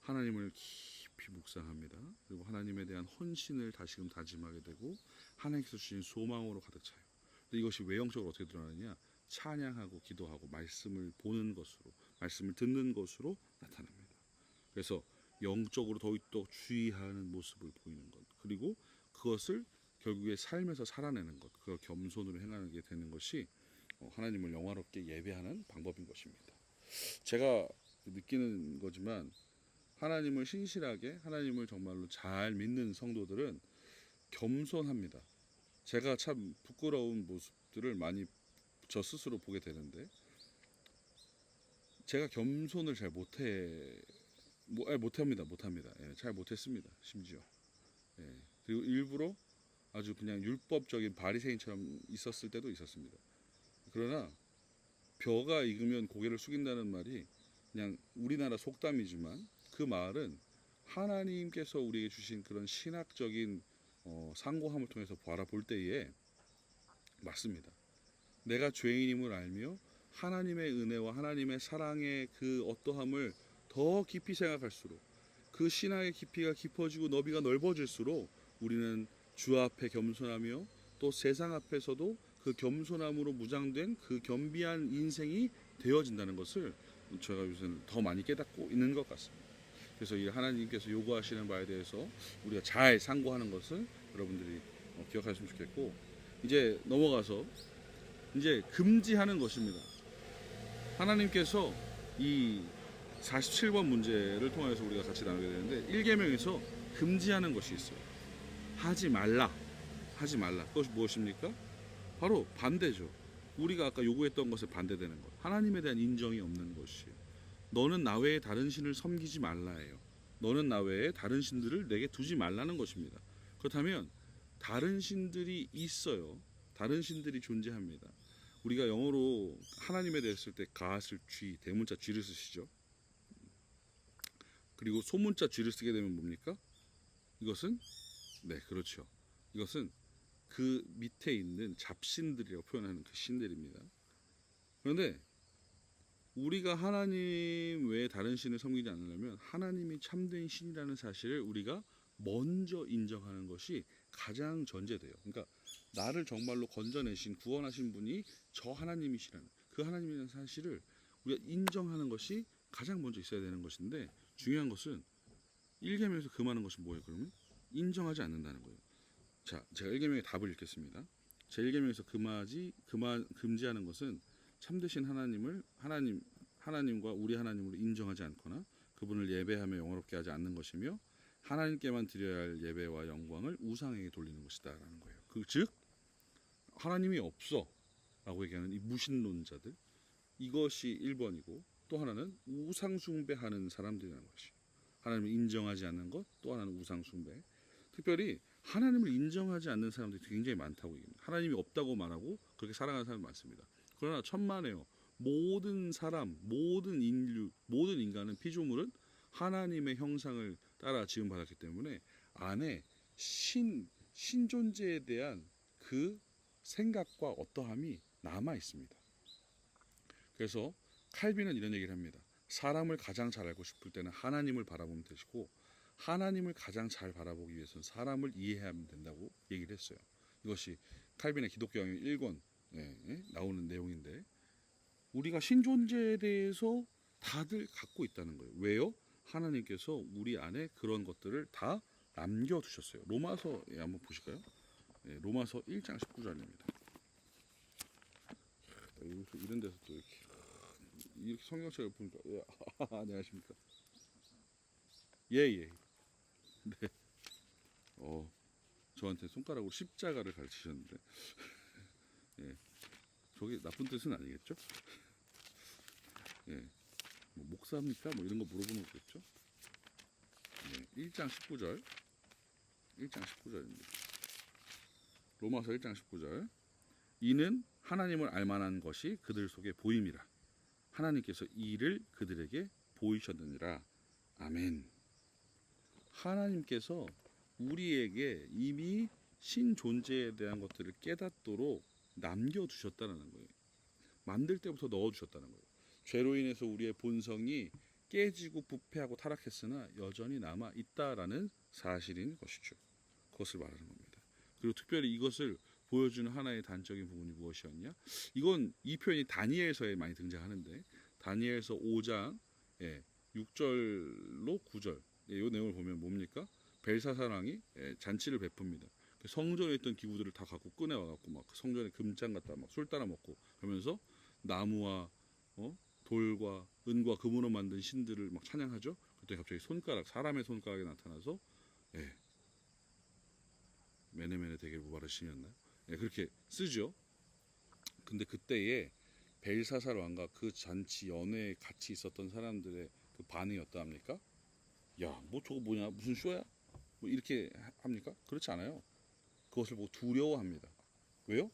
하나님을 깊이 묵상합니다. 그리고 하나님에 대한 헌신을 다시금 다짐하게 되고 하나님께서 주신 소망으로 가득 차요. 근데 이것이 외형적으로 어떻게 드러나느냐? 찬양하고 기도하고 말씀을 보는 것으로, 말씀을 듣는 것으로 나타납니다. 그래서 영적으로 더욱더 주의하는 모습을 보이는 것, 그리고 그것을 결국에 삶에서 살아내는 것, 그걸 겸손으로 행하게 되는 것이 하나님을 영화롭게 예배하는 방법인 것입니다. 제가 느끼는 거지만, 하나님을 신실하게, 하나님을 정말로 잘 믿는 성도들은 겸손합니다. 제가 참 부끄러운 모습들을 많이 저 스스로 보게 되는데, 제가 겸손을 잘 못합니다. 잘 못했습니다. 심지어. 그리고 일부러 아주 그냥 율법적인 바리새인처럼 있었을 때도 있었습니다. 그러나 벼가 익으면 고개를 숙인다는 말이 그냥 우리나라 속담이지만, 그 말은 하나님께서 우리에게 주신 그런 신학적인 상고함을 통해서 바라볼 때에 맞습니다. 내가 죄인임을 알며 하나님의 은혜와 하나님의 사랑의 그 어떠함을 더 깊이 생각할수록, 그 신앙의 깊이가 깊어지고 너비가 넓어질수록 우리는 주 앞에 겸손하며 또 세상 앞에서도 그 겸손함으로 무장된 그 겸비한 인생이 되어진다는 것을 제가 요새는 더 많이 깨닫고 있는 것 같습니다. 그래서 이 하나님께서 요구하시는 바에 대해서 우리가 잘 상고하는 것을 여러분들이 기억하시면 좋겠고, 이제 넘어가서 이제 금지하는 것입니다. 하나님께서 이 47번 문제를 통해서 우리가 같이 나누게 되는데 1계명에서 금지하는 것이 있어요. 하지 말라. 하지 말라. 그것이 무엇입니까? 바로 반대죠. 우리가 아까 요구했던 것에 반대되는 것. 하나님에 대한 인정이 없는 것이에요. 너는 나 외에 다른 신을 섬기지 말라예요. 너는 나 외에 다른 신들을 내게 두지 말라는 것입니다. 그렇다면 다른 신들이 있어요. 다른 신들이 존재합니다. 우리가 영어로 하나님에 대해 쓸 때 가스를 G, 대문자 G를 쓰시죠. 그리고 소문자 G를 쓰게 되면 뭡니까? 이것은 네, 그렇죠. 이것은 그 밑에 있는 잡신들이라고 표현하는 그 신들입니다. 그런데 우리가 하나님 외에 다른 신을 섬기지 않으려면 하나님이 참된 신이라는 사실을 우리가 먼저 인정하는 것이 가장 전제돼요. 그러니까 나를 정말로 건져내신 구원하신 분이 저 하나님이시라는 그 하나님이라는 사실을 우리가 인정하는 것이 가장 먼저 있어야 되는 것인데 중요한 것은 1계명에서 금하는 것이 뭐예요? 그러면 인정하지 않는다는 거예요. 자, 제가 1계명의 답을 읽겠습니다. 제 1계명에서 금지하는 것은 참되신 하나님과 우리 하나님으로 인정하지 않거나 그분을 예배하며 영화롭게 하지 않는 것이며 하나님께만 드려야 할 예배와 영광을 우상에게 돌리는 것이다라는 거예요. 즉 하나님이 없어라고 얘기하는 이 무신론자들, 이것이 1번이고 또 하나는 우상 숭배하는 사람들이라는 것이. 하나님을 인정하지 않는 것, 또 하나는 우상 숭배. 특별히 하나님을 인정하지 않는 사람들이 굉장히 많다고 얘기합니다. 하나님이 없다고 말하고 그렇게 살아가는 사람이 많습니다. 그러나 천만에요. 모든 사람, 모든 인류, 모든 인간은 피조물은 하나님의 형상을 따라 지음받았기 때문에 안에 신존재에 대한 그 생각과 어떠함이 남아 있습니다. 그래서 칼빈은 이런 얘기를 합니다. 사람을 가장 잘 알고 싶을 때는 하나님을 바라보면 되시고 하나님을 가장 잘 바라보기 위해서는 사람을 이해하면 된다고 얘기를 했어요. 이것이 칼빈의 기독교양의 1권에 나오는 내용인데 우리가 신존재에 대해서 다들 갖고 있다는 거예요. 왜요? 하나님께서 우리 안에 그런 것들을 다 남겨두셨어요. 로마서에 한번 보실까요? 네, 로마서 1장 19절입니다. 이런 데서 또 이렇게 성경책을 보니까 안녕하십니까? 예. 네. 저한테 손가락으로 십자가를 가르치셨는데 예. 저게 나쁜 뜻은 아니겠죠? 예. 뭐 목사입니까? 뭐 이런 거 물어보는 거겠죠? 예. 1장 19절. 1장 19절입니다. 로마서 1장 19절. 이는 하나님을 알만한 것이 그들 속에 보임이라. 하나님께서 이 일을 그들에게 보이셨느니라. 아멘. 하나님께서 우리에게 이미 신존재에 대한 것들을 깨닫도록 남겨두셨다는 거예요. 만들 때부터 넣어주셨다는 거예요. 죄로 인해서 우리의 본성이 깨지고 부패하고 타락했으나 여전히 남아 있다라는 사실인 것이죠. 그것을 말하는 겁니다. 그리고 특별히 이것을 보여주는 하나의 단적인 부분이 무엇이었냐? 이 표현이 다니엘서에 많이 등장하는데 다니엘서 5장 6절로 9절 이 내용을 보면 뭡니까? 벨사살 왕이 잔치를 베풉니다. 성전에 있던 기구들을 다 갖고 꺼내와갖고 막 성전에 금장 갖다 막 술 따라 먹고 그러면서 나무와 돌과 은과 금으로 만든 신들을 막 찬양하죠. 그때 갑자기 사람의 손가락이 나타나서 메네메네 대결 무바르신이었나요? 그렇게 쓰죠. 근데 그때에 벨사살 왕과 그 잔치 연회에 같이 있었던 사람들의 그 반응이 어떠합니까? 야, 뭐 저거 뭐냐? 무슨 쇼야? 뭐 이렇게 합니까? 그렇지 않아요. 그것을 보고 두려워합니다. 왜요?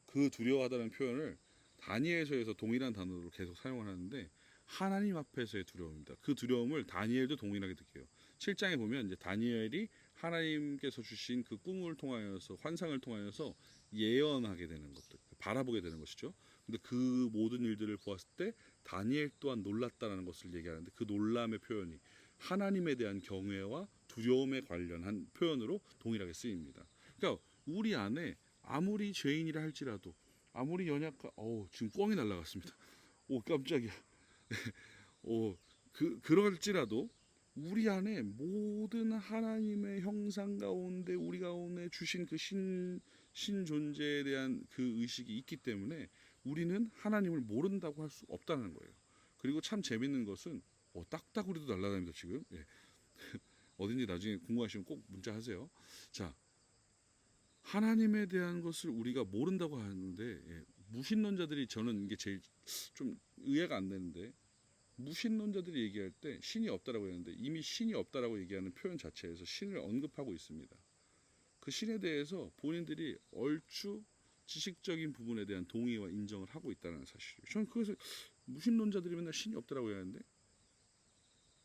그 두려워하다는 표현을 다니엘서에서 동일한 단어로 계속 사용을 하는데 하나님 앞에서의 두려움입니다. 그 두려움을 다니엘도 동일하게 느껴요. 7장에 보면 이제 다니엘이 하나님께서 주신 그 꿈을 통하여서 환상을 통하여서 예언하게 되는 것들, 바라보게 되는 것이죠. 근데 그 모든 일들을 보았을 때 다니엘 또한 놀랐다는 것을 얘기하는데 그 놀람의 표현이 하나님에 대한 경외와 두려움에 관련한 표현으로 동일하게 쓰입니다. 그러니까 우리 안에 아무리 죄인이라 할지라도 아무리 연약한 지금 꽝이 날라갔습니다. 깜짝이야. 그럴지라도 우리 안에 모든 하나님의 형상 가운데 우리 가운데 주신 그 신존재에 대한 그 의식이 있기 때문에 우리는 하나님을 모른다고 할 수 없다는 거예요. 그리고 참 재밌는 것은 딱따구리도 날아다닙니다 지금. 예. 어딘지 나중에 궁금하시면 꼭 문자하세요. 자, 하나님에 대한 것을 우리가 모른다고 하는데, 예, 무신론자들이, 저는 이게 제일 좀 이해가 안 되는데, 무신론자들이 얘기할 때 신이 없다라고 하는데, 이미 신이 없다라고 얘기하는 표현 자체에서 신을 언급하고 있습니다. 그 신에 대해서 본인들이 얼추 지식적인 부분에 대한 동의와 인정을 하고 있다는 사실이에요. 저는 그래서 무신론자들이 맨날 신이 없다라고 하는데,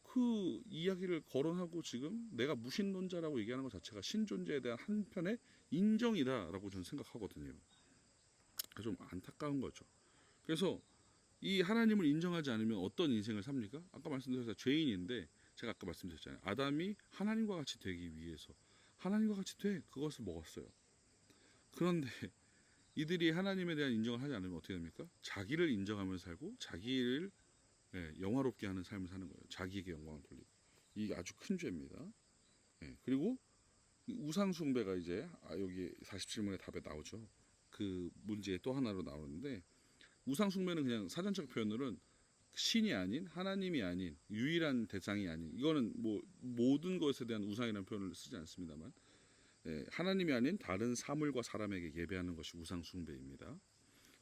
그 이야기를 거론하고 지금 내가 무신론자라고 얘기하는 것 자체가 신존재에 대한 한편의 인정이다라고 저는 생각하거든요. 좀 안타까운 거죠. 그래서 이 하나님을 인정하지 않으면 어떤 인생을 삽니까? 아까 말씀드렸죠. 죄인인데, 제가 아까 말씀드렸잖아요. 아담이 하나님과 같이 되기 위해서 하나님과 같이 그것을 먹었어요. 그런데 이들이 하나님에 대한 인정을 하지 않으면 어떻게 됩니까? 자기를 인정하면서 살고 자기를, 예, 영화롭게 하는 삶을 사는 거예요. 자기에게 영광을 돌리고. 이게 아주 큰 죄입니다. 예, 그리고 우상 숭배가 이제 여기 47문의 답에 나오죠. 그 문제의 또 하나로 나오는데, 우상 숭배는 그냥 사전적 표현으로는 신이 아닌, 하나님이 아닌, 유일한 대상이 아닌, 이거는 뭐 모든 것에 대한 우상이라는 표현을 쓰지 않습니다만, 예, 하나님이 아닌 다른 사물과 사람에게 예배하는 것이 우상 숭배입니다.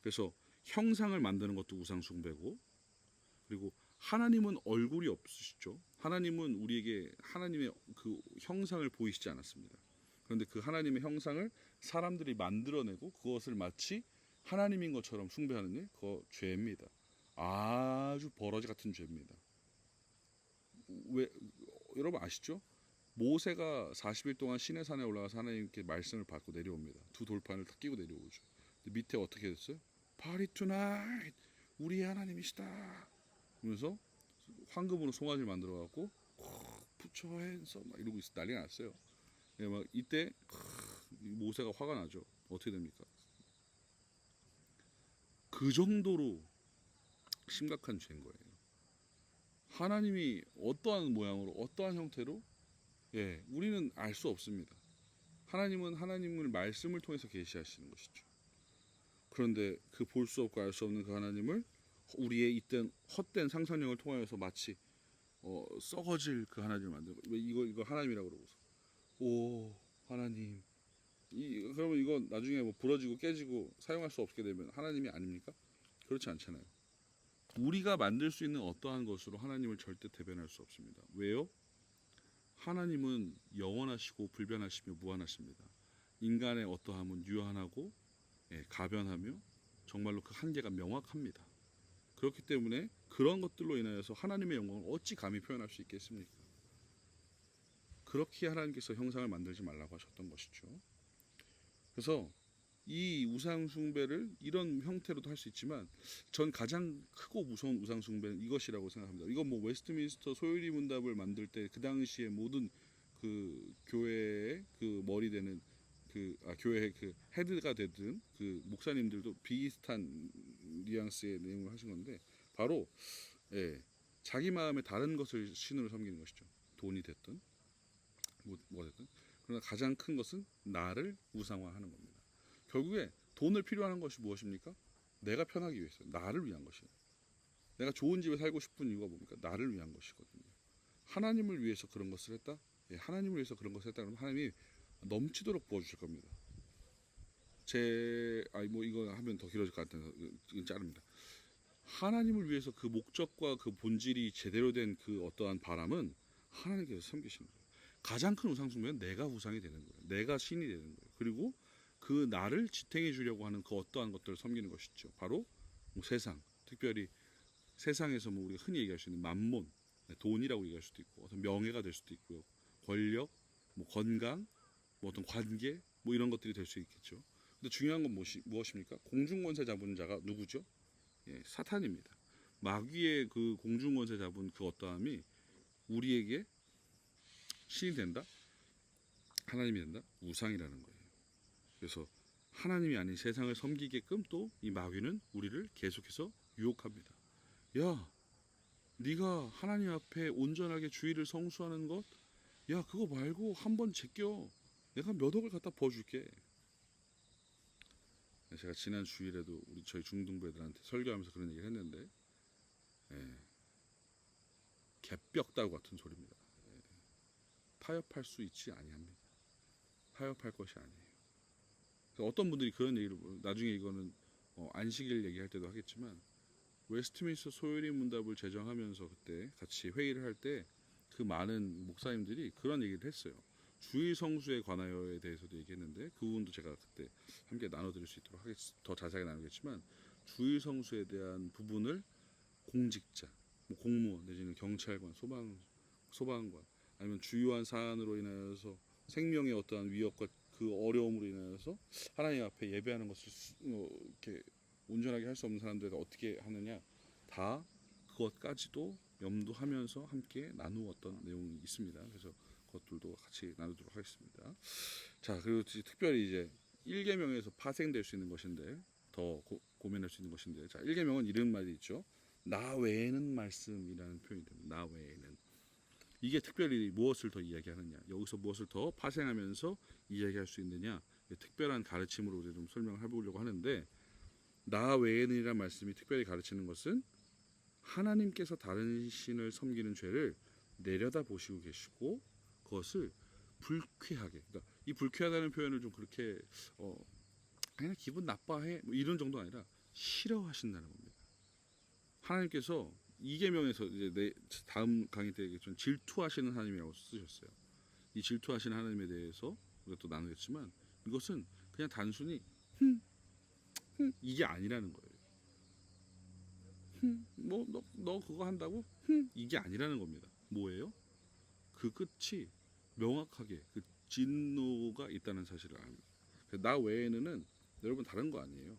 그래서 형상을 만드는 것도 우상 숭배고, 그리고 하나님은 얼굴이 없으시죠. 하나님은 우리에게 하나님의 그 형상을 보이시지 않았습니다. 그런데 그 하나님의 형상을 사람들이 만들어내고 그것을 마치 하나님인 것처럼 숭배하는 일, 그거 죄입니다. 아주 버러지 같은 죄입니다. 왜, 여러분 아시죠? 모세가 40일 동안 시내산에 올라가서 하나님께 말씀을 받고 내려옵니다. 두 돌판을 다 끼고 내려오죠. 밑에 어떻게 됐어요? Party tonight, 우리의 하나님이시다. 그러면서 황금으로 송아지를 만들어 갖고 Put your hands up 막 이러고 난리가 났어요. 네, 막 이때 모세가 화가 나죠. 어떻게 됩니까? 그 정도로 심각한 죄인 거예요. 하나님이 어떠한 모양으로 어떠한 형태로, 예, 우리는 알 수 없습니다. 하나님은 하나님을 말씀을 통해서 계시하시는 것이죠. 그런데 그 볼 수 없고 알 수 없는 그 하나님을 우리의 이땐 헛된 상상력을 통하여서 마치 썩어질 그 하나님을 만들고, 이거 하나님이라고 그러고서, 오 하나님, 그러면 이거 나중에 뭐 부러지고 깨지고 사용할 수 없게 되면 하나님이 아닙니까? 그렇지 않잖아요. 우리가 만들 수 있는 어떠한 것으로 하나님을 절대 대변할 수 없습니다. 왜요? 하나님은 영원하시고 불변하시며 무한하십니다. 인간의 어떠함은 유한하고, 예, 가변하며 정말로 그 한계가 명확합니다. 그렇기 때문에 그런 것들로 인하여서 하나님의 영광을 어찌 감히 표현할 수 있겠습니까? 그렇게 하나님께서 형상을 만들지 말라고 하셨던 것이죠. 그래서 이 우상 숭배를 이런 형태로도 할 수 있지만, 전 가장 크고 무서운 우상 숭배는 이것이라고 생각합니다. 이건 뭐 웨스트민스터 소요리 문답을 만들 때 그 당시에 모든 그 교회의 그 머리 되는 교회의 그 헤드가 되든 그 목사님들도 비슷한 뉘앙스의 내용을 하신 건데, 바로, 예, 자기 마음에 다른 것을 신으로 섬기는 것이죠. 돈이 됐든 뭐가 됐든. 그러나 가장 큰 것은 나를 우상화하는 겁니다. 결국에 돈을 필요한 것이 무엇입니까? 내가 편하기 위해서, 나를 위한 것이에요. 내가 좋은 집에 살고 싶은 이유가 뭡니까? 나를 위한 것이거든요. 하나님을 위해서 그런 것을 했다? 예, 하나님을 위해서 그런 것을 했다 그러면 하나님이 넘치도록 부어주실 겁니다. 뭐 이거 하면 더 길어질 것 같아서 이건 자릅니다. 하나님을 위해서 그 목적과 그 본질이 제대로 된 그 어떠한 바람은 하나님께서 섬기시는 거예요. 가장 큰 우상 숭배는 내가 우상이 되는 거예요. 내가 신이 되는 거예요. 그리고 그 나를 지탱해 주려고 하는 그 어떠한 것들을 섬기는 것이죠. 바로 뭐 세상, 특별히 세상에서 뭐 우리가 흔히 얘기할 수 있는 만몬, 돈이라고 얘기할 수도 있고, 어떤 명예가 될 수도 있고요. 권력, 뭐 건강, 뭐 어떤 관계, 뭐 이런 것들이 될 수 있겠죠. 근데 중요한 건 무엇입니까? 공중권세 잡은 자가 누구죠? 예, 사탄입니다. 마귀의 그 공중권세 잡은 그 어떠함이 우리에게 신이 된다? 하나님이 된다? 우상이라는 거예요. 그래서 하나님이 아닌 세상을 섬기게끔 또 이 마귀는 우리를 계속해서 유혹합니다. 야, 네가 하나님 앞에 온전하게 주의를 성수하는 것, 야 그거 말고 한번 제껴. 내가 몇 억을 갖다 부어줄게. 제가 지난 주일에도 저희 중등부 애들한테 설교하면서 그런 얘기를 했는데, 예, 개벽다구 같은 소리입니다. 예, 타협할 수 있지 아니합니다. 타협할 것이 아니에요. 그래서 어떤 분들이 그런 얘기를 나중에 이거는 안식일 얘기할 때도 하겠지만 웨스트민스터 소요리 문답을 제정하면서 그때 같이 회의를 할 때 그 많은 목사님들이 그런 얘기를 했어요. 주의 성수에 관하여에 대해서도 얘기했는데 그 부분도 제가 그때 함께 나눠드릴 수 있도록 더 자세하게 나누겠지만 주의 성수에 대한 부분을 공직자, 뭐 공무원 내지는 경찰관, 소방관 아니면 주요한 사안으로 인하여서 생명의 어떠한 위협과 그 어려움으로 인하여서 하나님 앞에 예배하는 것을 이렇게 온전하게 할 수 없는 사람들에게 어떻게 하느냐 다 그것까지도 염두하면서 함께 나누었던 내용이 있습니다. 그래서 그것들도 같이 나누도록 하겠습니다. 자, 그리고 특별히 이제 1계명에서 파생될 수 있는 것인데 더 고민할 수 있는 것인데 자, 1계명은 이런 말이 있죠. 나 외에는 말씀이라는 표현이 됩니다. 나 외에는. 이게 특별히 무엇을 더 이야기하느냐 여기서 무엇을 더 파생하면서 이야기할 수 있느냐 특별한 가르침으로 우리 좀 설명을 해보려고 하는데 나 외에는이라는 말씀이 특별히 가르치는 것은 하나님께서 다른 신을 섬기는 죄를 내려다 보시고 계시고 그것을 불쾌하게 그러니까 이 불쾌하다는 표현을 좀 그렇게 그냥 기분 나빠해 뭐 이런 정도가 아니라 싫어하신다는 겁니다. 하나님께서 이계명에서 이제 다음 강의 때 좀 질투하시는 하나님이라고 쓰셨어요. 이 질투하시는 하나님에 대해서 우리가 또 나누겠지만 이것은 그냥 단순히 이게 아니라는 거예요. 너 그거 한다고? 이게 아니라는 겁니다. 뭐예요? 그 끝이 명확하게 그 진노가 있다는 사실을 압니다. 나 외에는 여러분 다른 거 아니에요.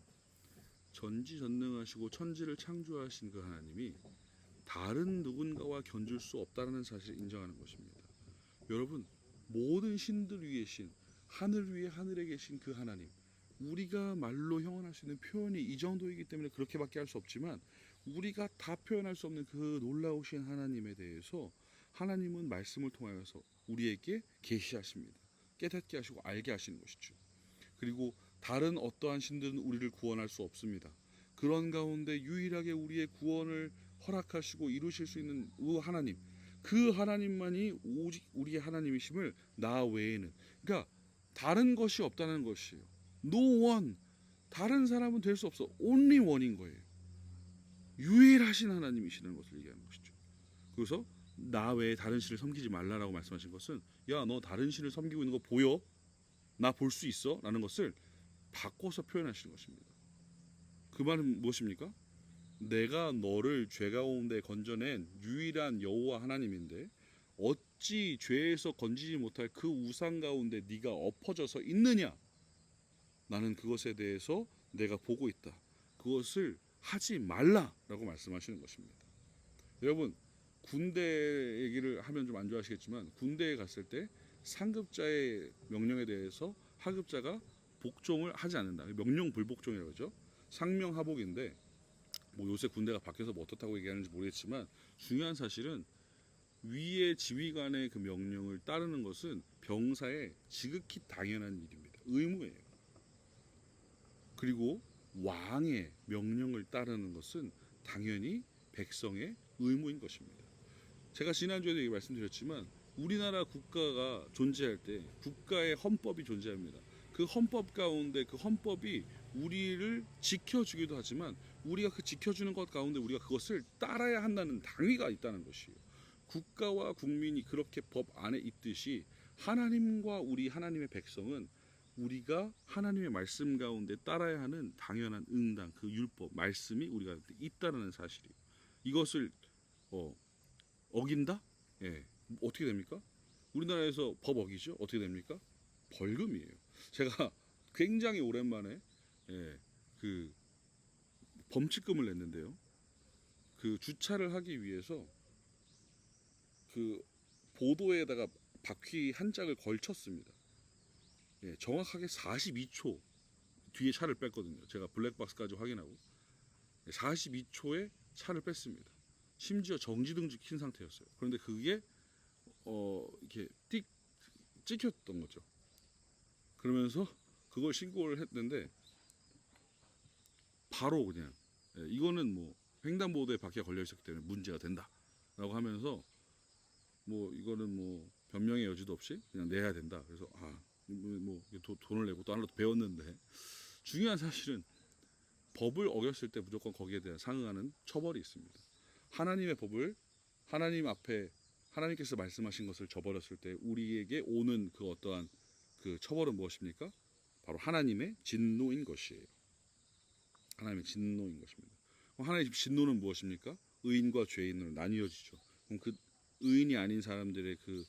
전지전능하시고 천지를 창조하신 그 하나님이 다른 누군가와 견줄 수 없다는 사실을 인정하는 것입니다. 여러분 모든 신들 위에 신 하늘 위에 하늘에 계신 그 하나님 우리가 말로 형언할 수 있는 표현이 이 정도이기 때문에 그렇게밖에 할 수 없지만 우리가 다 표현할 수 없는 그 놀라우신 하나님에 대해서 하나님은 말씀을 통하여서 우리에게 계시하십니다. 깨닫게 하시고 알게 하시는 것이죠. 그리고 다른 어떠한 신들은 우리를 구원할 수 없습니다. 그런 가운데 유일하게 우리의 구원을 허락하시고 이루실 수 있는 하나님 그 하나님만이 오직 우리의 하나님이심을 나 외에는 그러니까 다른 것이 없다는 것이에요. No one 다른 사람은 될 수 없어. only one인 거예요. 유일하신 하나님이시라는 것을 얘기하는 것이죠. 그래서 나 외에 다른 신을 섬기지 말라라고 말씀하신 것은 야 너 다른 신을 섬기고 있는 거 보여? 나 볼 수 있어? 라는 것을 바꿔서 표현하시는 것입니다. 그 말은 무엇입니까? 내가 너를 죄 가운데 건져낸 유일한 여호와 하나님인데 어찌 죄에서 건지지 못할 그 우상 가운데 네가 엎어져서 있느냐? 나는 그것에 대해서 내가 보고 있다. 그것을 하지 말라라고 말씀하시는 것입니다. 여러분 군대 얘기를 하면 좀 안 좋아하시겠지만 군대에 갔을 때 상급자의 명령에 대해서 하급자가 복종을 하지 않는다. 명령 불복종이라고 하죠. 상명하복인데 뭐 요새 군대가 바뀌어서 뭐 어떻다고 얘기하는지 모르겠지만 중요한 사실은 위의 지휘관의 그 명령을 따르는 것은 병사의 지극히 당연한 일입니다. 의무예요. 그리고 왕의 명령을 따르는 것은 당연히 백성의 의무인 것입니다. 제가 지난주에도 말씀드렸지만 우리나라 국가가 존재할 때 국가의 헌법이 존재합니다. 그 헌법 가운데 그 헌법이 우리를 지켜주기도 하지만 우리가 그 지켜주는 것 가운데 우리가 그것을 따라야 한다는 당위가 있다는 것이에요. 국가와 국민이 그렇게 법 안에 있듯이 하나님과 우리 하나님의 백성은 우리가 하나님의 말씀 가운데 따라야 하는 당연한 응당 그 율법 말씀이 우리가 있다는 사실이에요. 이것을 어긴다? 예. 어떻게 됩니까? 우리나라에서 법 어기죠? 어떻게 됩니까? 벌금이에요. 제가 굉장히 오랜만에 그 범칙금을 냈는데요. 그 주차를 하기 위해서 그 보도에다가 바퀴 한 짝을 걸쳤습니다. 정확하게 42초 뒤에 차를 뺐거든요. 제가 블랙박스까지 확인하고 42초에 차를 뺐습니다. 심지어 정지등지 킨 상태였어요. 그런데 그게 이렇게 찍혔던 거죠. 그러면서 그걸 신고를 했는데 바로 그냥 이거는 뭐 횡단보도에 바퀴가 걸려 있었기 때문에 문제가 된다라고 하면서 뭐 이거는 뭐 변명의 여지도 없이 그냥 내야 된다. 그래서 돈을 내고 또 하나 더 배웠는데 중요한 사실은 법을 어겼을 때 무조건 거기에 대한 상응하는 처벌이 있습니다. 하나님의 법을 하나님 앞에 하나님께서 말씀하신 것을 저버렸을 때 우리에게 오는 그 어떠한 그 처벌은 무엇입니까? 바로 하나님의 진노인 것이에요. 하나님의 진노인 것입니다. 하나님의 진노는 무엇입니까? 의인과 죄인으로 나뉘어지죠. 그럼 그 의인이 아닌 사람들의 그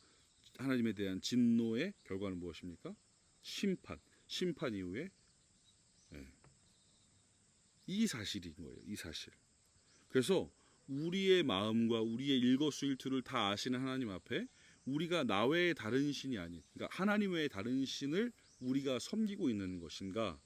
하나님에 대한 진노의 결과는 무엇입니까? 심판 이후에 이 사실인 거예요. 이 사실. 그래서 우리의 마음과 우리의 일거수일투를 다 아시는 하나님 앞에 우리가 나 외에 다른 신이 아닌, 그러니까 하나님 외에 다른 신을 우리가 섬기고 있는 것인가,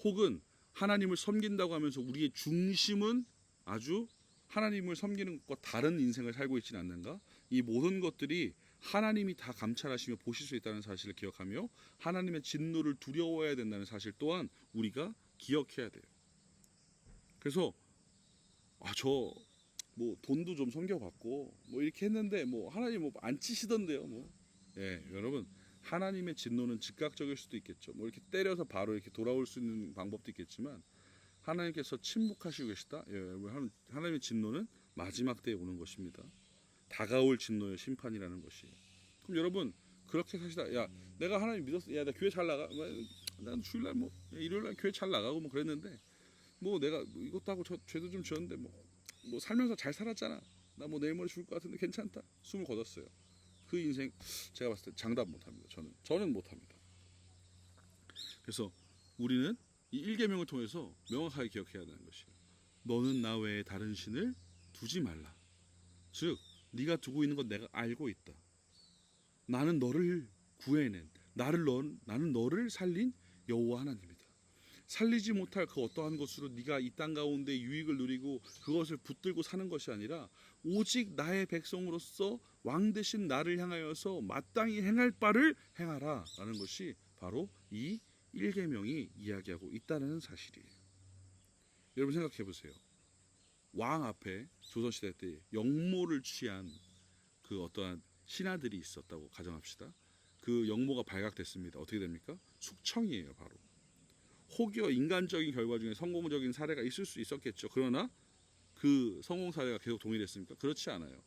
혹은 하나님을 섬긴다고 하면서 우리의 중심은 아주 하나님을 섬기는 것과 다른 인생을 살고 있지는 않는가? 이 모든 것들이 하나님이 다 감찰하시며 보실 수 있다는 사실을 기억하며 하나님의 진노를 두려워해야 된다는 사실 또한 우리가 기억해야 돼요. 그래서 저 뭐 돈도 좀 섬겨받고 뭐 이렇게 했는데 뭐 하나님 뭐 안 치시던데요. 뭐 여러분, 하나님의 진노는 즉각적일 수도 있겠죠. 뭐 이렇게 때려서 바로 이렇게 돌아올 수 있는 방법도 있겠지만 하나님께서 침묵하시고 계시다. 여러분, 하나님의 진노는 마지막 때에 오는 것입니다. 다가올 진노의 심판이라는 것이. 그럼 여러분 그렇게 사시다. 야, 내가 하나님 믿었어. 야, 나 교회 잘 나가. 난 주일날 뭐 일요일날 교회 잘 나가고 뭐 그랬는데 뭐 내가 뭐 이것도 하고 저 죄도 좀 지었는데 뭐 살면서 잘 살았잖아. 나 뭐 내일 모레 죽을 것 같은데 괜찮다. 숨을 거뒀어요. 그 인생 제가 봤을 때 장담 못합니다. 저는 못합니다. 그래서 우리는 이 1계명을 통해서 명확하게 기억해야 되는 것이에요. 너는 나 외에 다른 신을 두지 말라. 즉 네가 두고 있는 건 내가 알고 있다. 나는 너를 구해낸, 나는 너를 살린 여호와 하나님이다. 살리지 못할 그 어떠한 것으로 네가 이 땅 가운데 유익을 누리고 그것을 붙들고 사는 것이 아니라 오직 나의 백성으로서 왕 대신 나를 향하여서 마땅히 행할 바를 행하라 라는 것이 바로 이 1계명이 이야기하고 있다는 사실이에요. 여러분 생각해 보세요. 왕 앞에 조선시대 때 영모를 취한 그 어떠한 신하들이 있었다고 가정합시다. 그 영모가 발각됐습니다. 어떻게 됩니까? 숙청이에요. 바로. 혹여 인간적인 결과 중에 성공적인 사례가 있을 수 있었겠죠. 그러나 그 성공 사례가 계속 동일했습니까? 그렇지 않아요.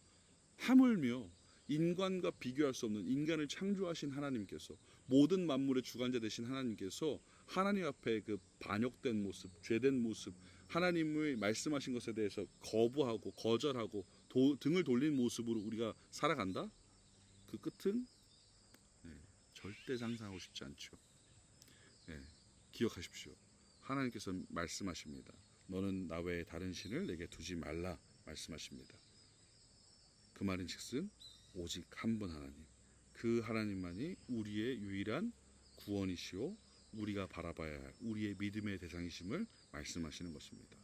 하물며 인간과 비교할 수 없는 인간을 창조하신 하나님께서, 모든 만물의 주관자 되신 하나님께서 하나님 앞에 그 반역된 모습, 죄된 모습, 하나님의 말씀하신 것에 대해서 거부하고 거절하고 등을 돌린 모습으로 우리가 살아간다? 그 끝은 절대 상상하고 싶지 않죠. 기억하십시오. 하나님께서 말씀하십니다. 너는 나 외에 다른 신을 내게 두지 말라 말씀하십니다. 그 말인 즉슨 오직 한 분 하나님, 그 하나님만이 우리의 유일한 구원이시오, 우리가 바라봐야 할 우리의 믿음의 대상이심을 말씀하시는 것입니다.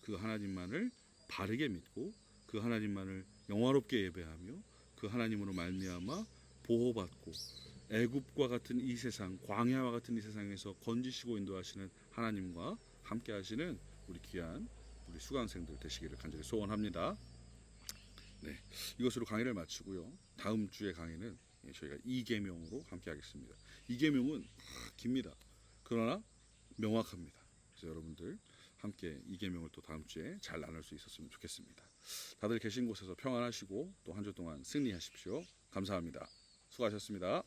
그 하나님만을 바르게 믿고 그 하나님만을 영화롭게 예배하며 그 하나님으로 말미암아 보호받고 애굽과 같은 이 세상, 광야와 같은 이 세상에서 건지시고 인도하시는 하나님과 함께 하시는 우리 귀한 우리 수강생들 되시기를 간절히 소원합니다. 이것으로 강의를 마치고요. 다음 주에 강의는 저희가 2계명으로 함께 하겠습니다. 2계명은 깁니다. 그러나 명확합니다. 그래서 여러분들 함께 2계명을 또 다음 주에 잘 나눌 수 있었으면 좋겠습니다. 다들 계신 곳에서 평안하시고 또 한 주 동안 승리하십시오. 감사합니다. 수고하셨습니다.